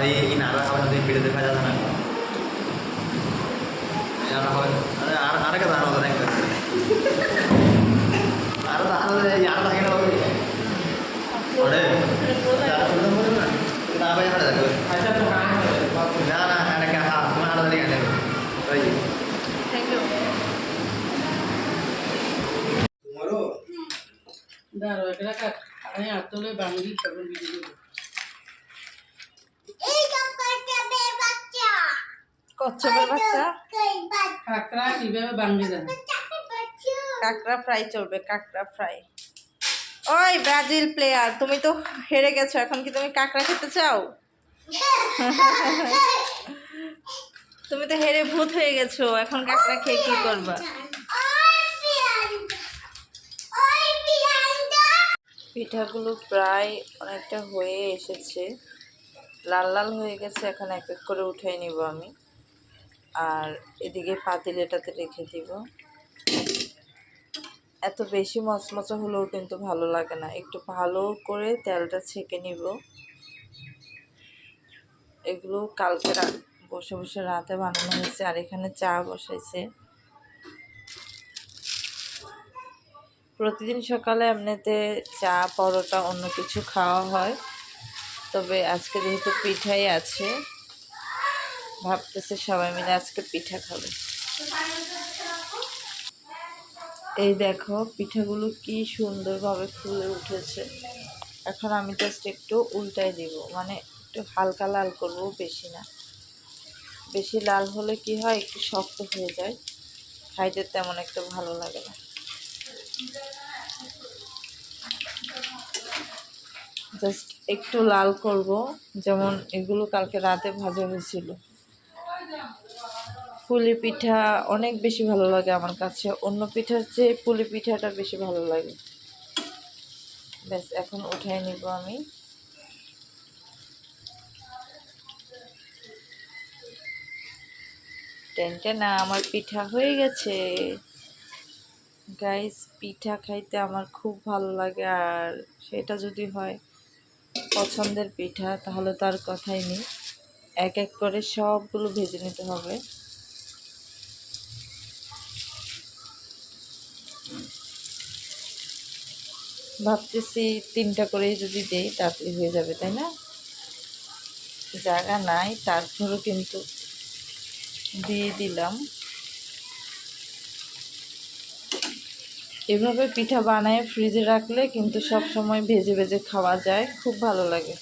ಈ ನಾರ ಅವನದು ಬಿಡದೆ ಫಾಯ್ದಾ ना यार हवन अरे आर का दाना होता है आर दाना यार दाना क्या होता है अरे यार तो बोलो ना किताब है यार देखो अच्छा तो कहाँ है ना ना अरे क्या हाँ तुम्हारा आर दाना क्या है भाई थैंक यू तुम्हारो दारो एकरा का अरे आतोले बांगी कबन वीडियो কচ্ছপের বাচ্চা কাকড়া কিভাবে বাংলি দেন কাঁকড়া ফ্রাই চলবে, কাঁকড়া ফ্রাই। ওই ব্রাজিল প্লেয়ার, তুমি তো হেরে গেছো, এখন কি তুমি কাঁকড়া খেতে চাও? তুমি তো হেরে ভূত হয়ে গেছো, এখন কাঁকড়া খেয়ে কি করবা? পিঠাগুলো প্রায় অনেকটা হয়ে এসেছে, লাল লাল হয়ে গেছে। এখন এক এক করে উঠিয়ে নিব আমি, আর এদিকে পাতিলেটাতে রেখে দিব। এত বেশি মচমচা হলেও কিন্তু ভালো লাগে না, একটু ভালো করে তেলটা ছেঁকে নিব। এগুলো কালকে বসে বসে রাতে বানানো হয়েছে, আর এখানে চা বসাইছে। প্রতিদিন সকালে এমনিতে চা পরোটা অন্য কিছু খাওয়া হয়, তবে আজকে যেহেতু পিঠাই আছে, ভাবতেছে সবাই মিলে আজকে পিঠা খাবে। এই দেখো পিঠাগুলো কি সুন্দরভাবে ফুলে উঠেছে। এখন আমি জাস্ট একটু উল্টাই দিব, মানে একটু হালকা লাল করব, বেশি না। বেশি লাল হলে কি হয়, একটু শক্ত হয়ে যায়, খাইতে তেমন একটা ভালো লাগে না। জাস্ট একটু লাল করব, যেমন এগুলো কালকে রাতে ভাজা হয়েছিল। পুলি পিঠা অনেক বেশি ভালো লাগে আমার কাছে, অন্য পিঠার চেয়ে পুলি পিঠাটা বেশি ভালো লাগে। ব্যাস এখন উঠাই নিব আমি। টেনটে না, আমার পিঠা হয়ে গেছে গাইস। পিঠা খাইতে আমার খুব ভালো লাগে, আর সেটা যদি হয় পছন্দের পিঠা তাহলে তার কথাই নেই। এক এক করে সবগুলো ভেজে নিতে হবে। ভাবতেছি 3টা করেই যদি দেই তাড়াতাড়ি হয়ে যাবে, তাই না? জায়গা নাই, তারপরও কিন্তু দিয়ে দিলাম। এভাবে পিঠা বানায় ফ্রিজে রাখলে কিন্তু সব সময় ভেজে ভেজে খাওয়া যায়, খুব ভালো লাগে।